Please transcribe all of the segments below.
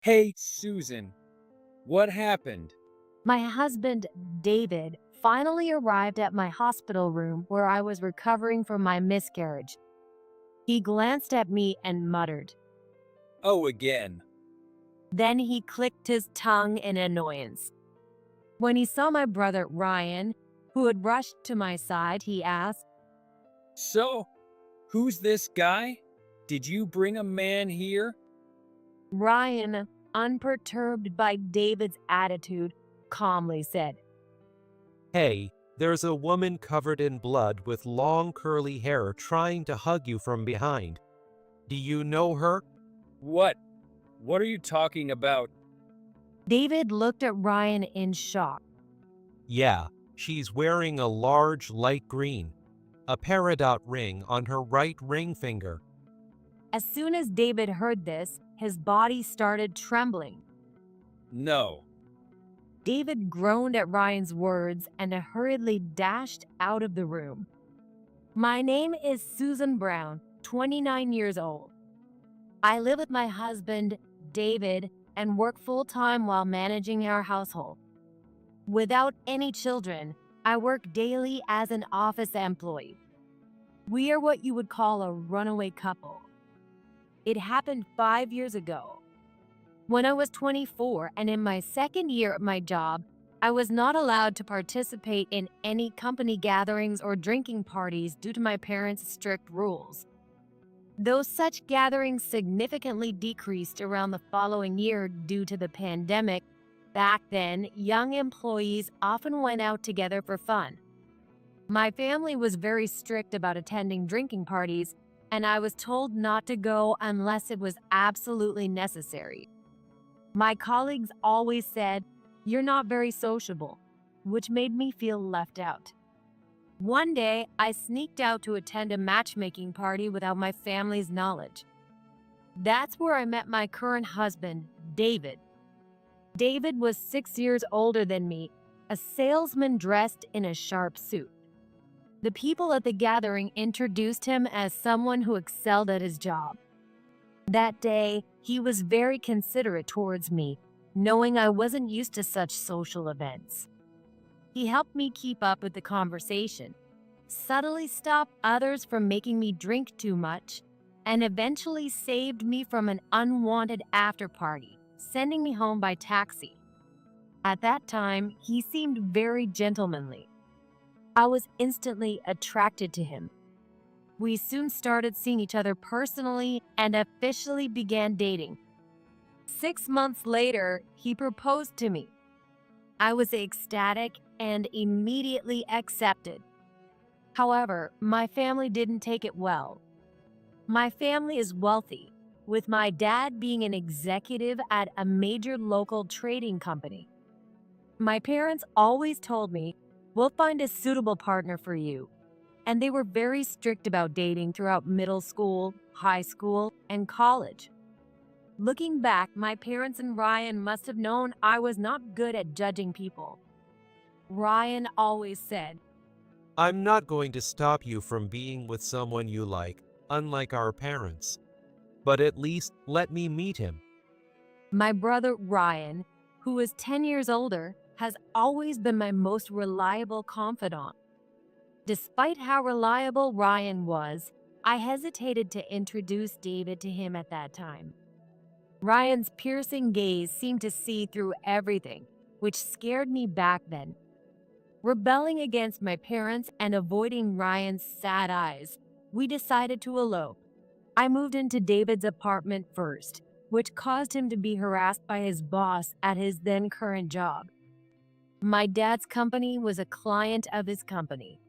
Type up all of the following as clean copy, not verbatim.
Hey, Susan, what happened? My husband, David, finally arrived at my hospital room where I was recovering from my miscarriage. He glanced at me and muttered. Oh, again. Then he clicked his tongue in annoyance. When he saw my brother, Ryan, who had rushed to my side, he asked, So, who's this guy? Did you bring a man here? Ryan, unperturbed by David's attitude, calmly said, Hey, there's a woman covered in blood with long curly hair trying to hug you from behind. Do you know her? What? What are you talking about? David looked at Ryan in shock. Yeah, she's wearing a large light green, a peridot ring on her right ring finger. As soon as David heard this, his body started trembling. No. David groaned at Ryan's words and hurriedly dashed out of the room. My name is Susan Brown, 29 years old. I live with my husband, David, and work full-time while managing our household. Without any children, I work daily as an office employee. We are what you would call a runaway couple. It happened 5 years ago. When I was 24 and in my second year at my job, I was not allowed to participate in any company gatherings or drinking parties due to my parents' strict rules. Though such gatherings significantly decreased around the following year due to the pandemic, back then, young employees often went out together for fun. My family was very strict about attending drinking parties, and I was told not to go unless it was absolutely necessary. My colleagues always said, "You're not very sociable," which made me feel left out. One day, I sneaked out to attend a matchmaking party without my family's knowledge. That's where I met my current husband, David. David was 6 years older than me, a salesman dressed in a sharp suit. The people at the gathering introduced him as someone who excelled at his job. That day, he was very considerate towards me, knowing I wasn't used to such social events. He helped me keep up with the conversation, subtly stopped others from making me drink too much, and eventually saved me from an unwanted after-party, sending me home by taxi. At that time, he seemed very gentlemanly. I was instantly attracted to him. We soon started seeing each other personally and officially began dating. 6 months later, he proposed to me. I was ecstatic and immediately accepted. However, my family didn't take it well. My family is wealthy, with my dad being an executive at a major local trading company. My parents always told me, "We'll find a suitable partner for you." And they were very strict about dating throughout middle school, high school, and college. Looking back, my parents and Ryan must have known I was not good at judging people. Ryan always said, I'm not going to stop you from being with someone you like, unlike our parents. But at least let me meet him. my brother Ryan, who is 10 years older, has always been my most reliable confidant. Despite how reliable Ryan was, I hesitated to introduce David to him at that time. Ryan's piercing gaze seemed to see through everything, which scared me back then. Rebelling against my parents and avoiding Ryan's sad eyes, we decided to elope. I moved into David's apartment first, which caused him to be harassed by his boss at his then current job. My dad's company was a client of his company.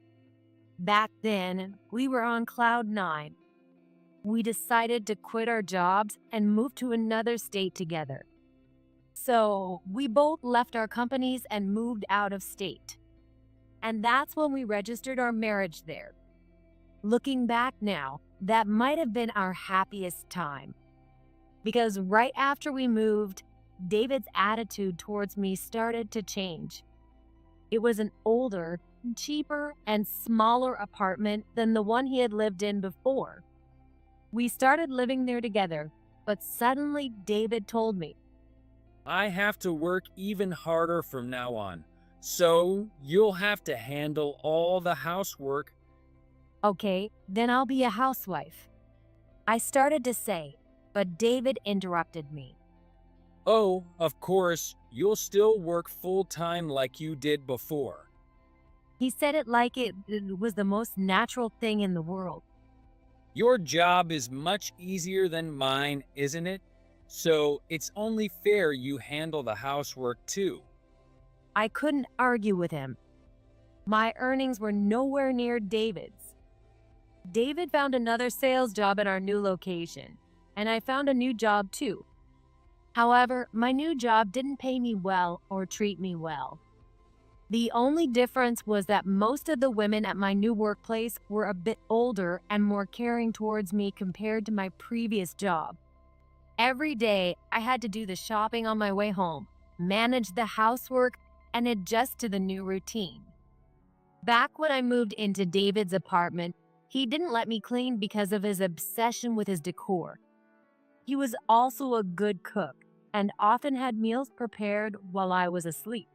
Back then, we were on cloud nine. We decided to quit our jobs and move to another state together. So, we both left our companies and moved out of state. And that's when we registered our marriage there. Looking back now, that might have been our happiest time. Because right after we moved, David's attitude towards me started to change. It was an older, cheaper, and smaller apartment than the one he had lived in before. We started living there together, but suddenly David told me, I have to work even harder from now on. So you'll have to handle all the housework. Okay, then I'll be a housewife. I started to say, but David interrupted me. Oh, of course, you'll still work full time like you did before. He said it like it was the most natural thing in the world. Your job is much easier than mine, isn't it? So it's only fair you handle the housework too. I couldn't argue with him. My earnings were nowhere near David's. David found another sales job at our new location, and I found a new job too. However, my new job didn't pay me well or treat me well. The only difference was that most of the women at my new workplace were a bit older and more caring towards me compared to my previous job. Every day, I had to do the shopping on my way home, manage the housework, and adjust to the new routine. Back when I moved into David's apartment, he didn't let me clean because of his obsession with his decor. He was also a good cook and often had meals prepared while I was asleep.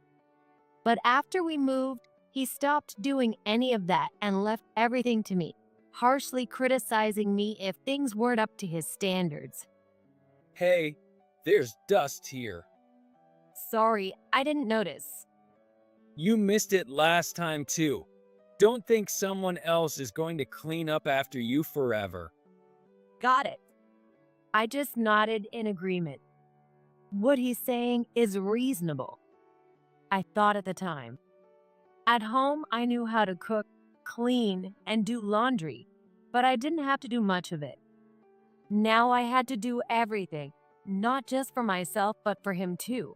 But after we moved, he stopped doing any of that and left everything to me, harshly criticizing me if things weren't up to his standards. Hey, there's dust here. Sorry, I didn't notice. You missed it last time too. Don't think someone else is going to clean up after you forever. Got it. I just nodded in agreement. What he's saying is reasonable, I thought at the time. At home, I knew how to cook, clean, and do laundry, but I didn't have to do much of it. Now I had to do everything, not just for myself, but for him too.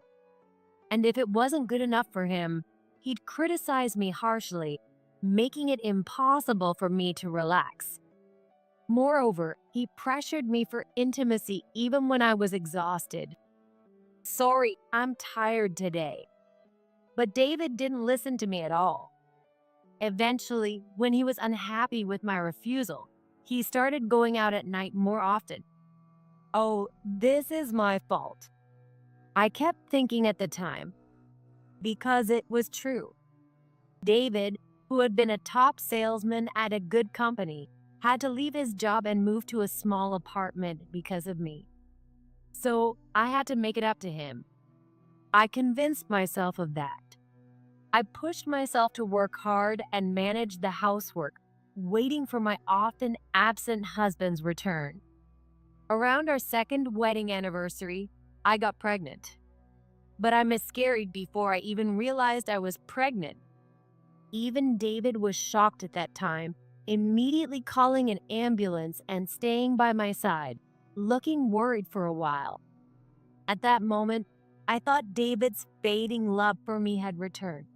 And if it wasn't good enough for him, he'd criticize me harshly, making it impossible for me to relax. Moreover, he pressured me for intimacy even when I was exhausted. Sorry, I'm tired today. But David didn't listen to me at all. Eventually, when he was unhappy with my refusal, he started going out at night more often. Oh, this is my fault, I kept thinking at the time, because it was true. David, who had been a top salesman at a good company, had to leave his job and move to a small apartment because of me. So I had to make it up to him. I convinced myself of that. I pushed myself to work hard and manage the housework, waiting for my often absent husband's return. Around our second wedding anniversary, I got pregnant. But I miscarried before I even realized I was pregnant. Even David was shocked at that time, immediately calling an ambulance and staying by my side, looking worried for a while. At that moment, I thought David's fading love for me had returned.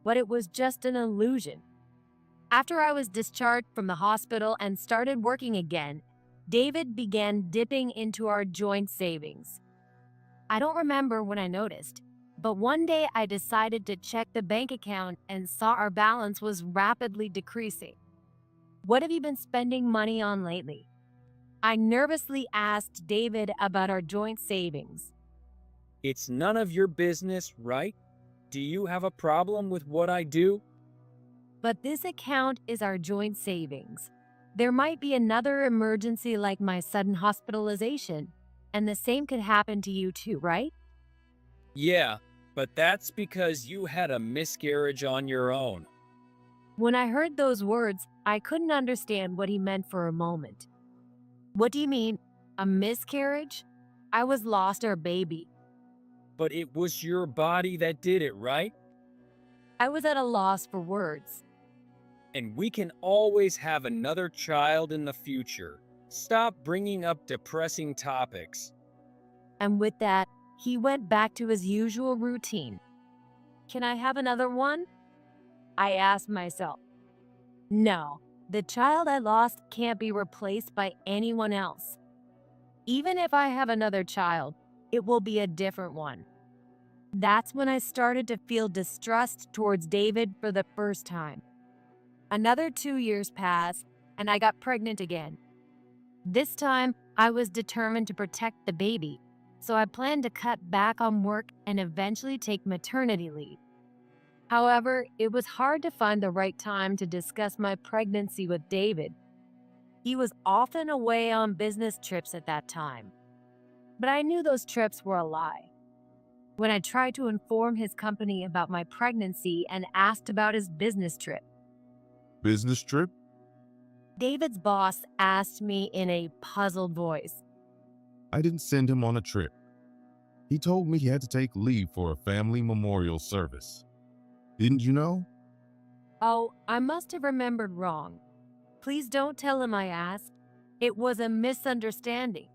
But it was just an illusion. After I was discharged from the hospital and started working again, David began dipping into our joint savings. I don't remember when I noticed, but one day I decided to check the bank account and saw our balance was rapidly decreasing. What have you been spending money on lately? I nervously asked David about our joint savings. It's none of your business, right? Do you have a problem with what I do? But this account is our joint savings. There might be another emergency like my sudden hospitalization, and the same could happen to you too, right? Yeah, but that's because you had a miscarriage on your own. When I heard those words, I couldn't understand what he meant for a moment. What do you mean, a miscarriage? I was lost our baby. But it was your body that did it, right? I was at a loss for words. And we can always have another child in the future. Stop bringing up depressing topics. And with that, he went back to his usual routine. Can I have another one? I asked myself. No, the child I lost can't be replaced by anyone else. Even if I have another child, it will be a different one. That's when I started to feel distrust towards David for the first time. Another 2 years passed, and I got pregnant again. This time, I was determined to protect the baby, so I planned to cut back on work and eventually take maternity leave. However, it was hard to find the right time to discuss my pregnancy with David. He was often away on business trips at that time, but I knew those trips were a lie. When I tried to inform his company about my pregnancy and asked about his business trip, Business trip? David's boss asked me in a puzzled voice, I didn't send him on a trip. He told me he had to take leave for a family memorial service. Didn't you know? "Oh, I must have remembered wrong. Please don't tell him I asked. It was a misunderstanding."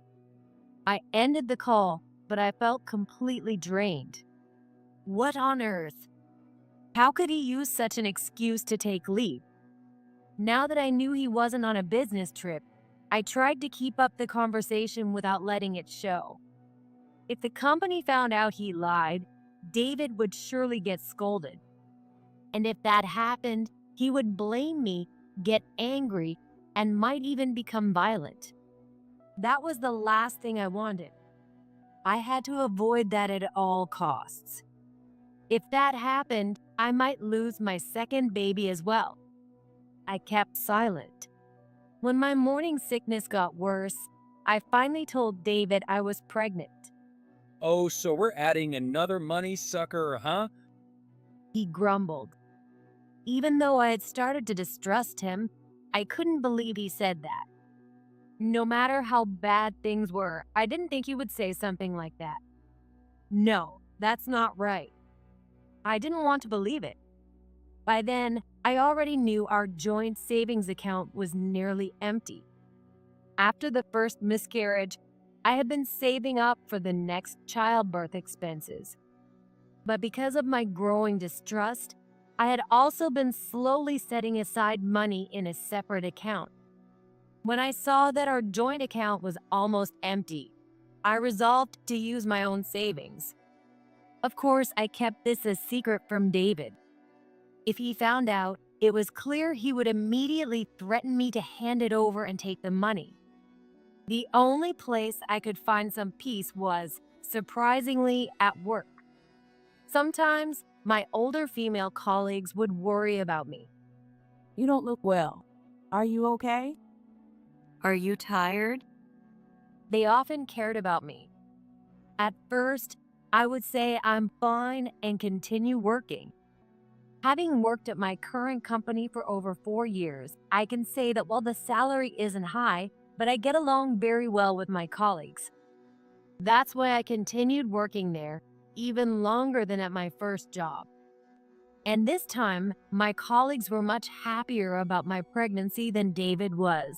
I ended the call, but I felt completely drained. What on earth? How could he use such an excuse to take leave? Now that I knew he wasn't on a business trip, I tried to keep up the conversation without letting it show. If the company found out he lied, David would surely get scolded. And if that happened, he would blame me, get angry, and might even become violent. That was the last thing I wanted. I had to avoid that at all costs. If that happened, I might lose my second baby as well. I kept silent. When my morning sickness got worse, I finally told David I was pregnant. Oh, so we're adding another money sucker, huh? He grumbled. Even though I had started to distrust him, I couldn't believe he said that. No matter how bad things were, I didn't think he would say something like that. No, that's not right. I didn't want to believe it. By then, I already knew our joint savings account was nearly empty. After the first miscarriage, I had been saving up for the next childbirth expenses. But because of my growing distrust, I had also been slowly setting aside money in a separate account. When I saw that our joint account was almost empty, I resolved to use my own savings. Of course, I kept this a secret from David. If he found out, it was clear he would immediately threaten me to hand it over and take the money. The only place I could find some peace was, surprisingly, at work. Sometimes, my older female colleagues would worry about me. You don't look well. Are you okay? "Are you tired?" They often cared about me. At first, I would say I'm fine and continue working. Having worked at my current company for over 4 years, I can say that while the salary isn't high, but I get along very well with my colleagues. That's why I continued working there even longer than at my first job. And this time, my colleagues were much happier about my pregnancy than David was.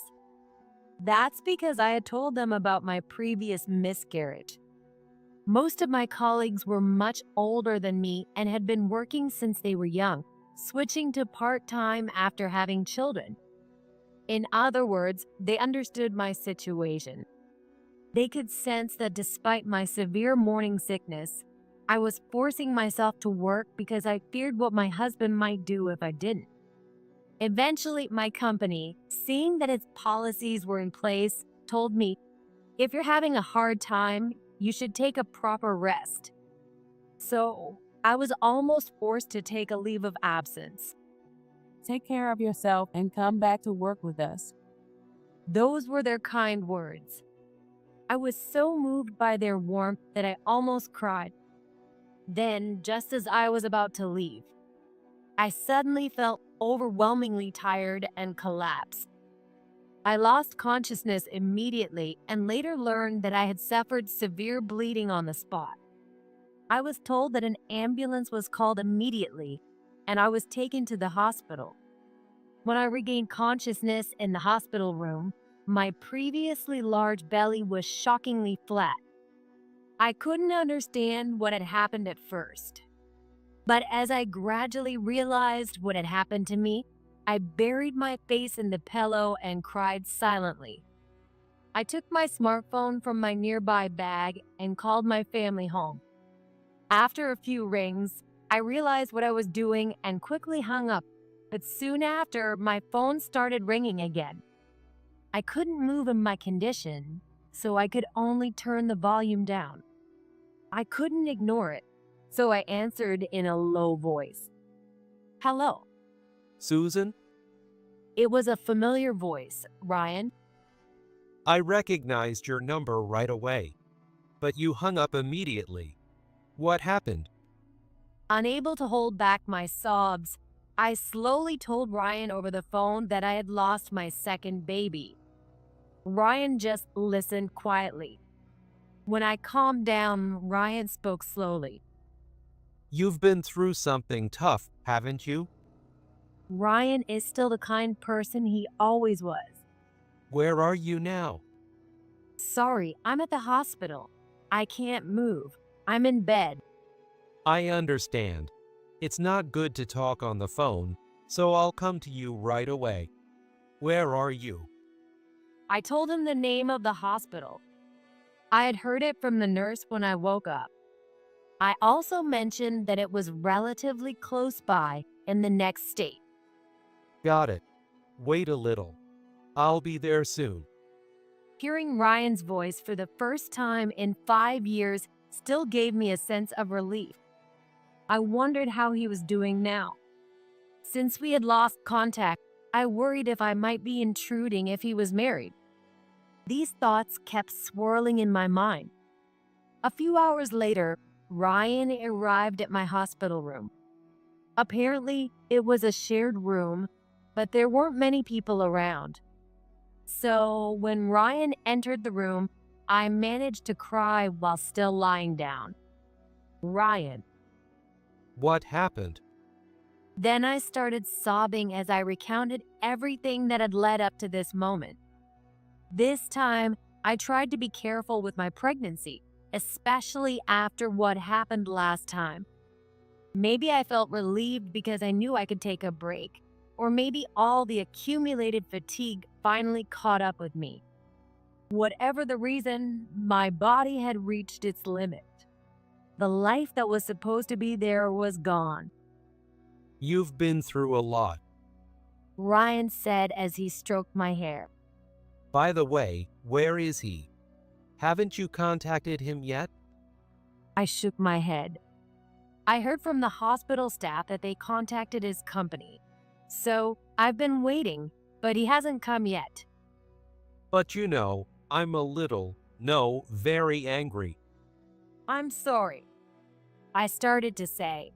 That's because I had told them about my previous miscarriage. Most of my colleagues were much older than me and had been working since they were young, switching to part-time after having children. In other words, they understood my situation. They could sense that despite my severe morning sickness, I was forcing myself to work because I feared what my husband might do if I didn't. Eventually, my company, seeing that its policies were in place, told me, "If you're having a hard time, you should take a proper rest." So, I was almost forced to take a leave of absence. Take care of yourself and come back to work with us. Those were their kind words. I was so moved by their warmth that I almost cried. Then, just as I was about to leave, I suddenly felt overwhelmingly tired and collapsed. I lost consciousness immediately and later learned that I had suffered severe bleeding on the spot. I was told that an ambulance was called immediately, and I was taken to the hospital. When I regained consciousness in the hospital room, my previously large belly was shockingly flat. I couldn't understand what had happened at first. But as I gradually realized what had happened to me, I buried my face in the pillow and cried silently. I took my smartphone from my nearby bag and called my family home. After a few rings, I realized what I was doing and quickly hung up, but soon after, my phone started ringing again. I couldn't move in my condition, so I could only turn the volume down. I couldn't ignore it, so I answered in a low voice. Hello. Susan? It was a familiar voice, Ryan. I recognized your number right away, but you hung up immediately. What happened? Unable to hold back my sobs, I slowly told Ryan over the phone that I had lost my second baby. Ryan just listened quietly. When I calmed down, Ryan spoke slowly. You've been through something tough, haven't you? Ryan is still the kind person he always was. Where are you now? Sorry, I'm at the hospital. I can't move. I'm in bed. I understand. It's not good to talk on the phone, so I'll come to you right away. Where are you? I told him the name of the hospital. I had heard it from the nurse when I woke up. I also mentioned that it was relatively close by in the next state. Got it. Wait a little. I'll be there soon. Hearing Ryan's voice for the first time in 5 years still gave me a sense of relief. I wondered how he was doing now. Since we had lost contact, I worried if I might be intruding if he was married. These thoughts kept swirling in my mind. A few hours later, Ryan arrived at my hospital room. Apparently, it was a shared room, but there weren't many people around. So, when Ryan entered the room, I managed to cry while still lying down. Ryan. What happened? Then I started sobbing as I recounted everything that had led up to this moment. This time, I tried to be careful with my pregnancy, especially after what happened last time. Maybe I felt relieved because I knew I could take a break, or maybe all the accumulated fatigue finally caught up with me. Whatever the reason, my body had reached its limit. The life that was supposed to be there was gone. You've been through a lot. Ryan said as he stroked my hair. By the way, where is he? Haven't you contacted him yet? I shook my head. I heard from the hospital staff that they contacted his company. So I've been waiting, but he hasn't come yet. But you know, I'm very angry. I'm sorry, I started to say.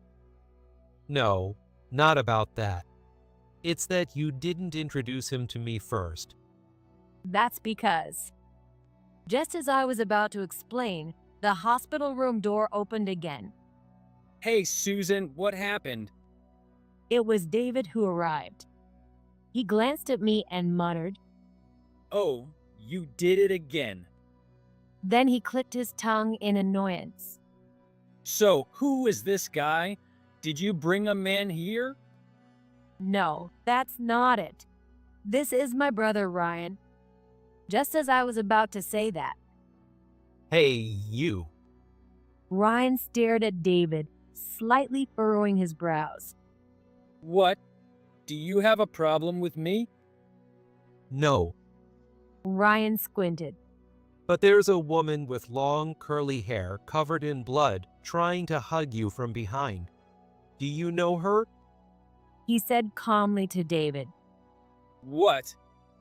No, not about that. It's that you didn't introduce him to me first. That's because. Just as I was about to explain, the hospital room door opened again. Hey, Susan, what happened? It was David who arrived. He glanced at me and muttered. Oh, you did it again. Then he clicked his tongue in annoyance. So, who is this guy? Did you bring a man here? No, that's not it. This is my brother Ryan. Just as I was about to say that, Hey, you. Ryan stared at David, slightly furrowing his brows. What? Do you have a problem with me? No, Ryan squinted. but there's a woman with long curly hair covered in blood trying to hug you from behind. Do you know her? He said calmly to David. What?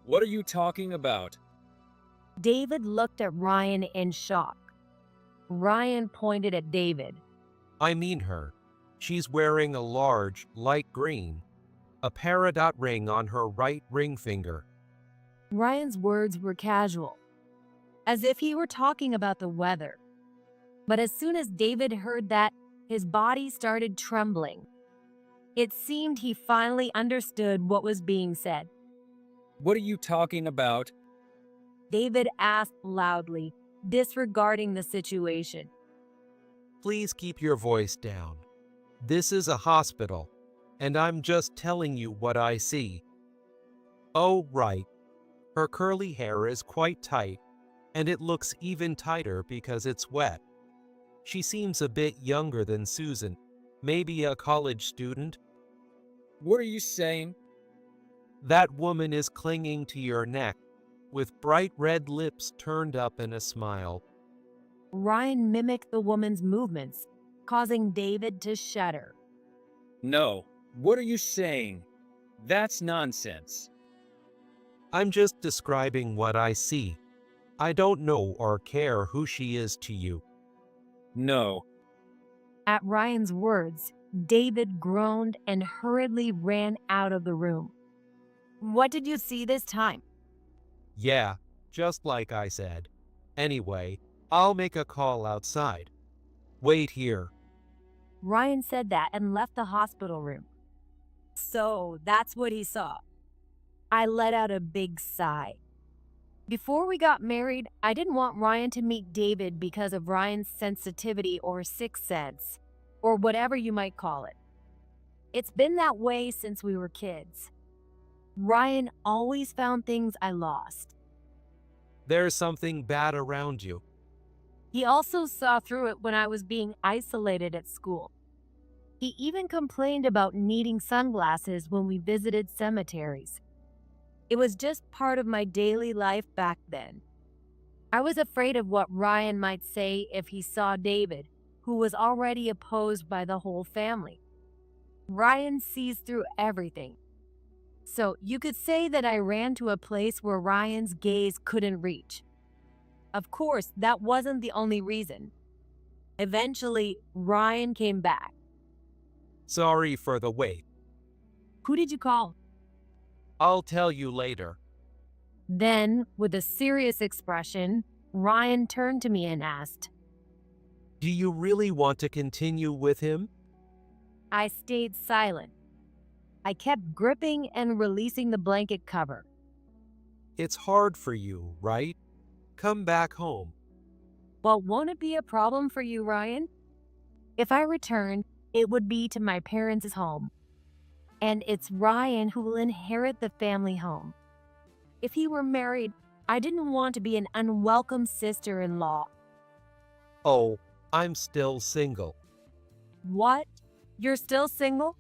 What are you talking about? David looked at Ryan in shock. Ryan pointed at David. I mean her. She's wearing a large, light green, a peridot ring on her right ring finger. Ryan's words were casual, as if he were talking about the weather. But as soon as David heard that, his body started trembling. It seemed he finally understood what was being said. What are you talking about? David asked loudly, disregarding the situation. Please keep your voice down. This is a hospital, and I'm just telling you what I see. Oh, right. Her curly hair is quite tight, and it looks even tighter because it's wet. She seems a bit younger than Susan, maybe a college student. What are you saying? That woman is clinging to your neck, with bright red lips turned up in a smile. Ryan mimicked the woman's movements, causing David to shudder. No, what are you saying? That's nonsense. I'm just describing what I see. I don't know or care who she is to you. No, At Ryan's words, David groaned and hurriedly ran out of the room. What did you see this time? Yeah, just like I said. Anyway, I'll make a call outside. Wait here. Ryan said that and left the hospital room. So that's what he saw. I let out a big sigh. Before we got married, I didn't want Ryan to meet David because of Ryan's sensitivity or sixth sense, or whatever you might call it. It's been that way since we were kids. Ryan always found things I lost. There's something bad around you. He also saw through it when I was being isolated at school. He even complained about needing sunglasses when we visited cemeteries. It was just part of my daily life back then. I was afraid of what Ryan might say if he saw David, who was already opposed by the whole family. Ryan sees through everything. So you could say that I ran to a place where Ryan's gaze couldn't reach. Of course, that wasn't the only reason. Eventually, Ryan came back. Sorry for the wait. Who did you call? I'll tell you later. Then, with a serious expression, Ryan turned to me and asked. Do you really want to continue with him? I stayed silent. I kept gripping and releasing the blanket cover. It's hard for you, right? Come back home. Well, won't it be a problem for you, Ryan? If I returned, it would be to my parents' home. And it's Ryan who will inherit the family home. If he were married, I didn't want to be an unwelcome sister-in-law. Oh, I'm still single. What? You're still single?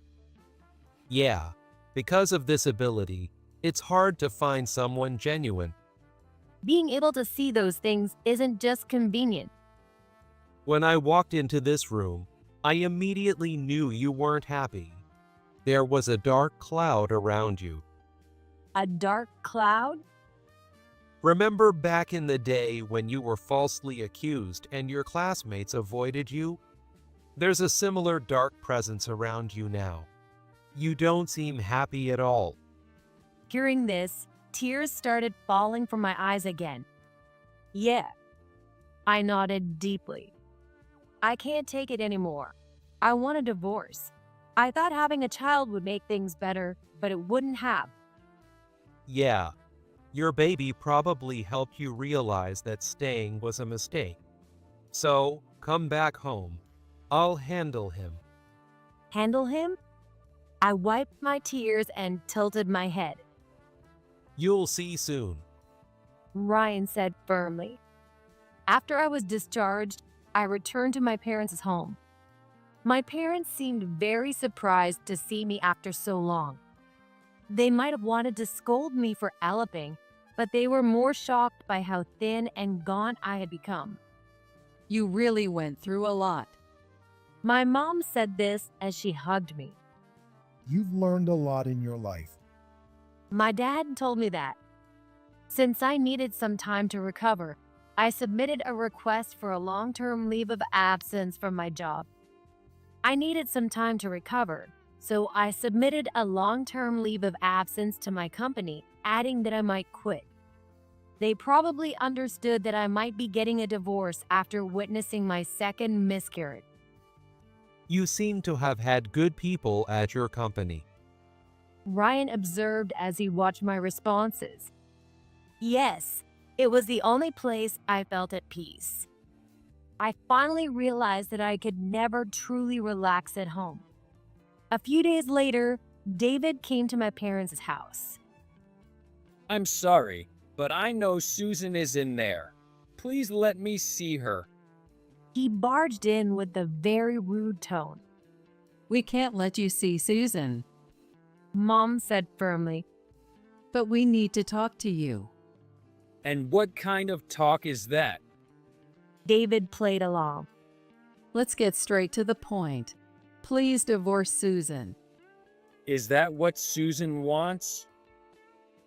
Yeah, because of this ability, it's hard to find someone genuine. Being able to see those things isn't just convenient. When I walked into this room, I immediately knew you weren't happy. There was a dark cloud around you. A dark cloud? Remember back in the day when you were falsely accused and your classmates avoided you? There's a similar dark presence around you now. You don't seem happy at all. Hearing this, tears started falling from my eyes again. Yeah. I nodded deeply. I can't take it anymore. I want a divorce. I thought having a child would make things better, but it wouldn't have. Yeah, your baby probably helped you realize that staying was a mistake. So, come back home. I'll handle him. Handle him? I wiped my tears and tilted my head. You'll see soon. Ryan said firmly. After I was discharged, I returned to my parents' home. My parents seemed very surprised to see me after so long. They might have wanted to scold me for eloping, but they were more shocked by how thin and gaunt I had become. You really went through a lot. My mom said this as she hugged me. You've learned a lot in your life. My dad told me that. Since I needed some time to recover, I submitted a request for a long-term leave of absence from my job. I needed some time to recover, so I submitted a long-term leave of absence to my company, adding that I might quit. They probably understood that I might be getting a divorce after witnessing my second miscarriage. You seem to have had good people at your company. Ryan observed as he watched my responses. Yes, it was the only place I felt at peace. I finally realized that I could never truly relax at home. A few days later, David came to my parents' house. I'm sorry, but I know Susan is in there. Please let me see her. He barged in with a very rude tone. We can't let you see Susan, Mom said firmly. but we need to talk to you. And what kind of talk is that? David played along. Let's get straight to the point. Please divorce Susan. Is that what Susan wants?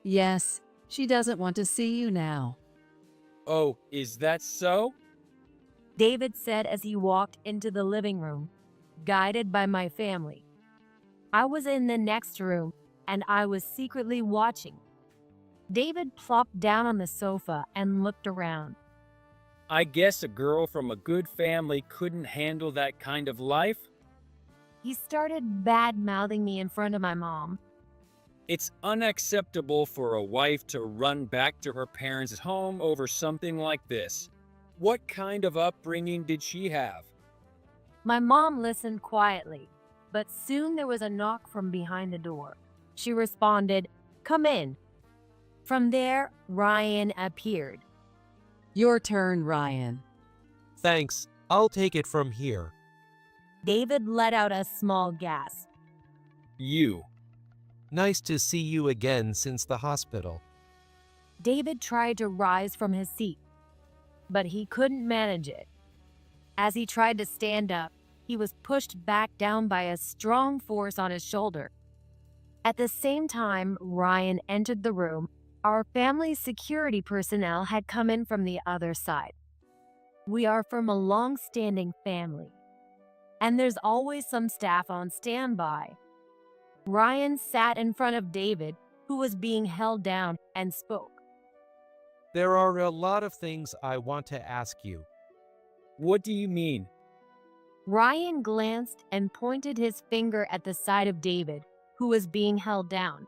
Yes, she doesn't want to see you now. Oh, is that so? David said as he walked into the living room, guided by my family. I was in the next room, and I was secretly watching. David plopped down on the sofa and looked around. I guess a girl from a good family couldn't handle that kind of life. He started bad-mouthing me in front of my mom. It's unacceptable for a wife to run back to her parents' home over something like this. What kind of upbringing did she have? My mom listened quietly, but soon there was a knock from behind the door. She responded, "Come in." From there, Ryan appeared. Your turn, Ryan. Thanks, I'll take it from here. David let out a small gasp. You. Nice to see you again since the hospital. David tried to rise from his seat, but he couldn't manage it. As he tried to stand up, he was pushed back down by a strong force on his shoulder. At the same time Ryan entered the room, our family's security personnel had come in from the other side. We are from a long-standing family, and there's always some staff on standby. Ryan sat in front of David, who was being held down, and spoke. There are a lot of things I want to ask you. What do you mean? Ryan glanced and pointed his finger at the side of David, who was being held down.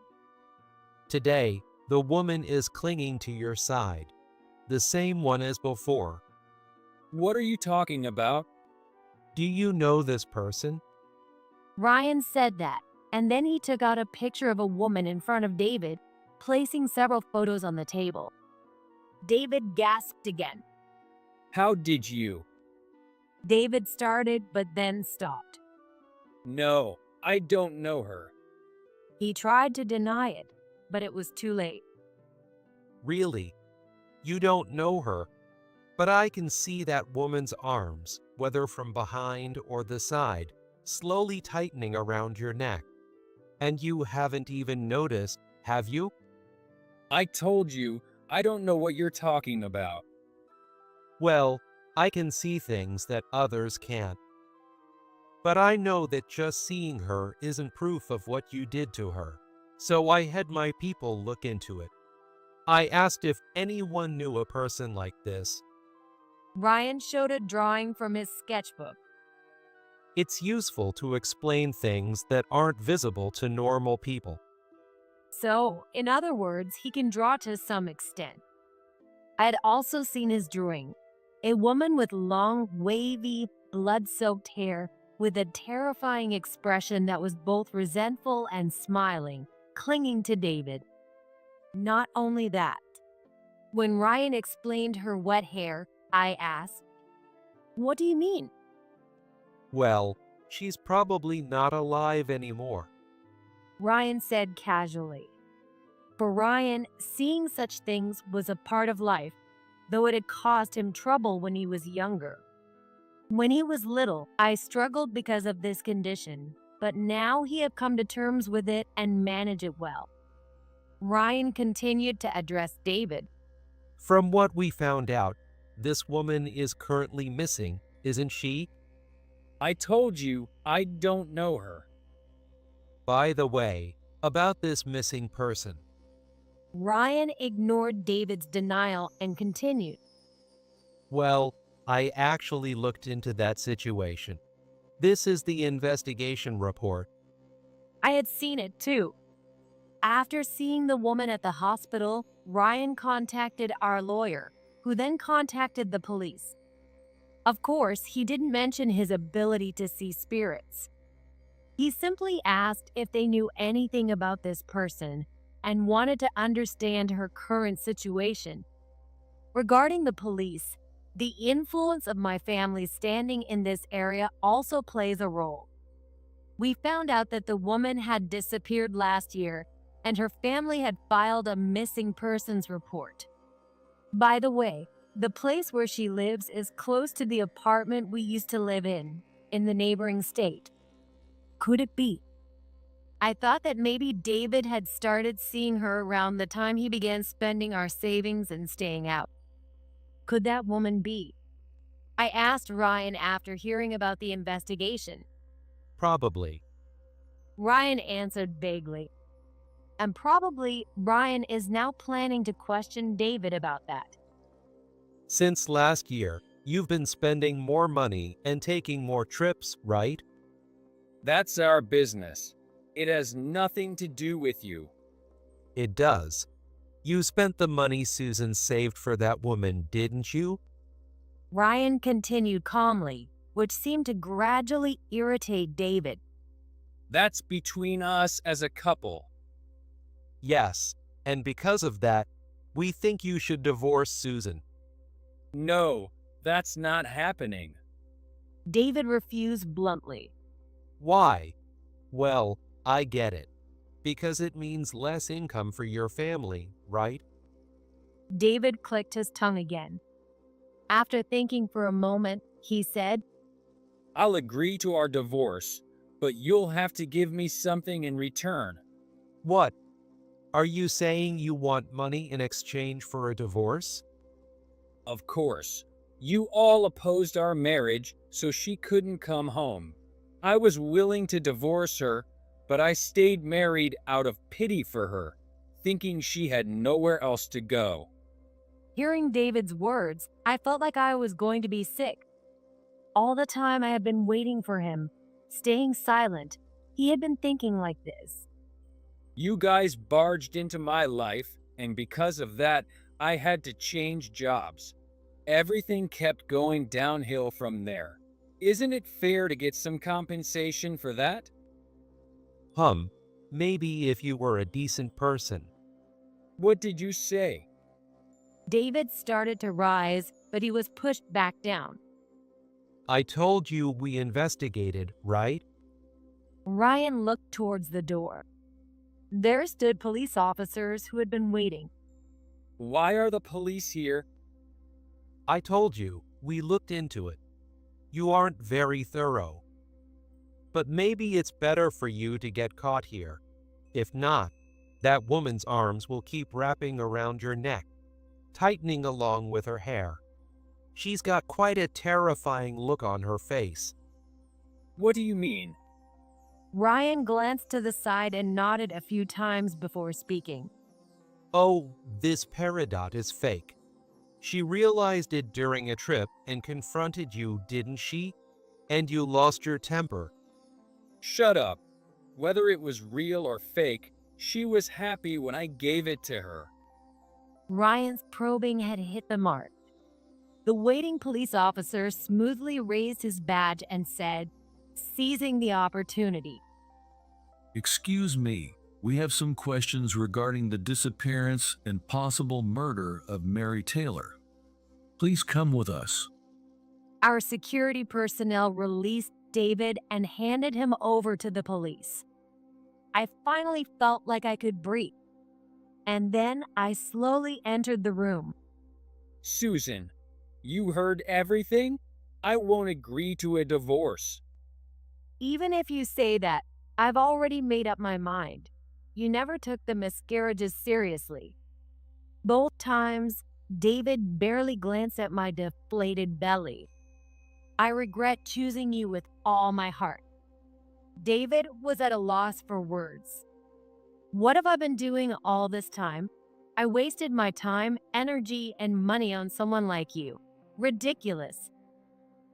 Today, the woman is clinging to your side, the same one as before. What are you talking about? Do you know this person? Ryan said that, and then he took out a picture of a woman in front of David, placing several photos on the table. David gasped again. How did you? David started, but then stopped. No, I don't know her. He tried to deny it, but it was too late. Really? You don't know her, but I can see that woman's arms, whether from behind or the side, slowly tightening around your neck. And you haven't even noticed, have you? I told you, I don't know what you're talking about. Well, I can see things that others can't. But I know that just seeing her isn't proof of what you did to her, so I had my people look into it. I asked if anyone knew a person like this. Ryan showed a drawing from his sketchbook. It's useful to explain things that aren't visible to normal people. So, in other words, he can draw to some extent. I had also seen his drawing. A woman with long, wavy, blood-soaked hair with a terrifying expression that was both resentful and smiling, clinging to David. Not only that, when Ryan explained her wet hair, I asked, "What do you mean?" Well, she's probably not alive anymore. Ryan said casually. For Ryan, seeing such things was a part of life, though it had caused him trouble when he was younger. When he was little, I struggled because of this condition, but now he had come to terms with it and managed it well. Ryan continued to address David. From what we found out, this woman is currently missing, isn't she? I told you, I don't know her. By the way, about this missing person. Ryan ignored David's denial and continued. Well, I actually looked into that situation. This is the investigation report. I had seen it too. After seeing the woman at the hospital, Ryan contacted our lawyer, who then contacted the police. Of course, he didn't mention his ability to see spirits. He simply asked if they knew anything about this person and wanted to understand her current situation. Regarding the police, the influence of my family standing in this area also plays a role. We found out that the woman had disappeared last year and her family had filed a missing persons report. By the way, The place where she lives is close to the apartment we used to live in the neighboring state. Could it be? I thought that maybe David had started seeing her around the time he began spending our savings and staying out. Could that woman be? I asked Ryan after hearing about the investigation. Probably. Ryan answered vaguely. And probably Ryan is now planning to question David about that. Since last year, you've been spending more money and taking more trips, right? That's our business. It has nothing to do with you. It does. You spent the money Susan saved for that woman, didn't you? Ryan continued calmly, which seemed to gradually irritate David. That's between us as a couple. Yes, and because of that, we think you should divorce Susan. No, that's not happening. David refused bluntly. Why? Well, I get it. Because it means less income for your family, right? David clicked his tongue again. After thinking for a moment, he said, I'll agree to our divorce, but you'll have to give me something in return. What? Are you saying you want money in exchange for a divorce? Of course. You all opposed our marriage, so she couldn't come home. I was willing to divorce her, but I stayed married out of pity for her, thinking she had nowhere else to go. Hearing David's words, I felt like I was going to be sick. All the time I had been waiting for him, staying silent, he had been thinking like this. You guys barged into my life, and because of that, I had to change jobs. Everything kept going downhill from there. Isn't it fair to get some compensation for that? Maybe if you were a decent person. What did you say? David started to rise, but he was pushed back down. I told you we investigated, right? Ryan looked towards the door. There stood police officers who had been waiting. Why are the police here? I told you, we looked into it. You aren't very thorough. But maybe it's better for you to get caught here. If not, that woman's arms will keep wrapping around your neck, tightening along with her hair. She's got quite a terrifying look on her face. What do you mean? Ryan glanced to the side and nodded a few times before speaking. Oh, this peridot is fake. She realized it during a trip and confronted you, didn't she? And you lost your temper. Shut up. Whether it was real or fake, she was happy when I gave it to her. Ryan's probing had hit the mark. The waiting police officer smoothly raised his badge and said, seizing the opportunity, Excuse me, we have some questions regarding the disappearance and possible murder of Mary Taylor. Please come with us. Our security personnel released David and handed him over to the police. I finally felt like I could breathe. And then I slowly entered the room. Susan, you heard everything? I won't agree to a divorce. Even if you say that, I've already made up my mind. You never took the miscarriages seriously. Both times, David barely glanced at my deflated belly. I regret choosing you with all my heart. David was at a loss for words. What have I been doing all this time? I wasted my time, energy, and money on someone like you. Ridiculous.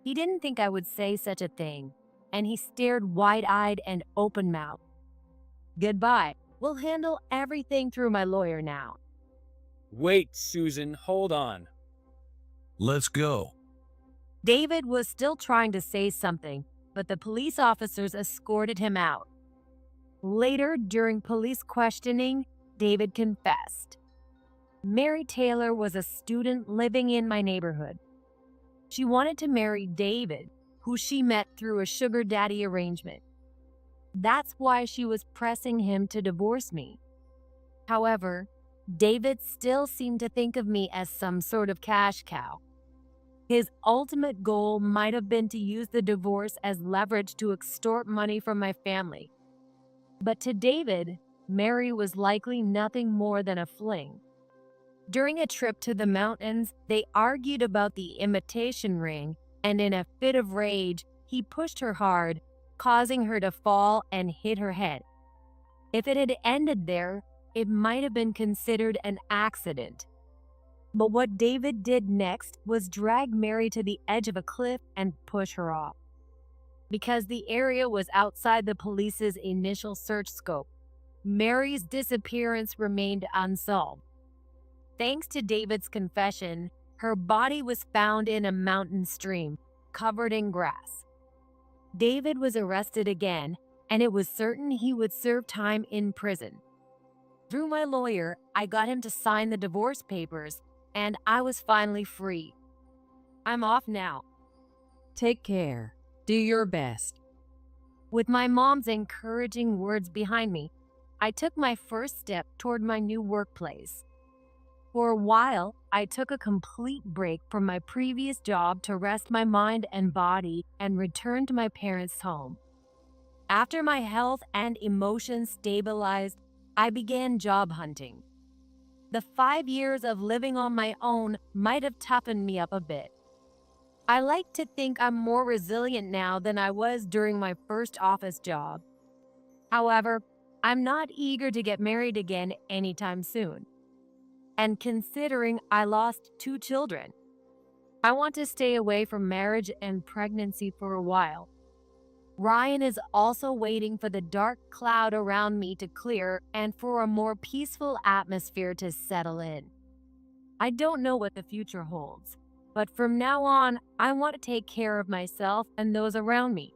He didn't think I would say such a thing, and he stared wide-eyed and open-mouthed. Goodbye. We'll handle everything through my lawyer now. Wait, Susan, hold on. Let's go. David was still trying to say something, but the police officers escorted him out. Later, during police questioning, David confessed. Mary Taylor was a student living in my neighborhood. She wanted to marry David, who she met through a sugar daddy arrangement. That's why she was pressing him to divorce me. However, David still seemed to think of me as some sort of cash cow. His ultimate goal might have been to use the divorce as leverage to extort money from my family. But to David, Mary was likely nothing more than a fling. During a trip to the mountains, they argued about the imitation ring, and in a fit of rage, he pushed her hard, causing her to fall and hit her head. If it had ended there, it might have been considered an accident. But what David did next was drag Mary to the edge of a cliff and push her off. Because the area was outside the police's initial search scope, Mary's disappearance remained unsolved. Thanks to David's confession, her body was found in a mountain stream, covered in grass. David was arrested again, and it was certain he would serve time in prison. Through my lawyer, I got him to sign the divorce papers, and I was finally free. I'm off now. Take care. Do your best. With my mom's encouraging words behind me, I took my first step toward my new workplace. For a while, I took a complete break from my previous job to rest my mind and body and return to my parents' home. After my health and emotions stabilized, I began job hunting. The 5 years of living on my own might have toughened me up a bit. I like to think I'm more resilient now than I was during my first office job. However, I'm not eager to get married again anytime soon. And considering I lost 2 children, I want to stay away from marriage and pregnancy for a while. Ryan is also waiting for the dark cloud around me to clear and for a more peaceful atmosphere to settle in. I don't know what the future holds, but from now on, I want to take care of myself and those around me.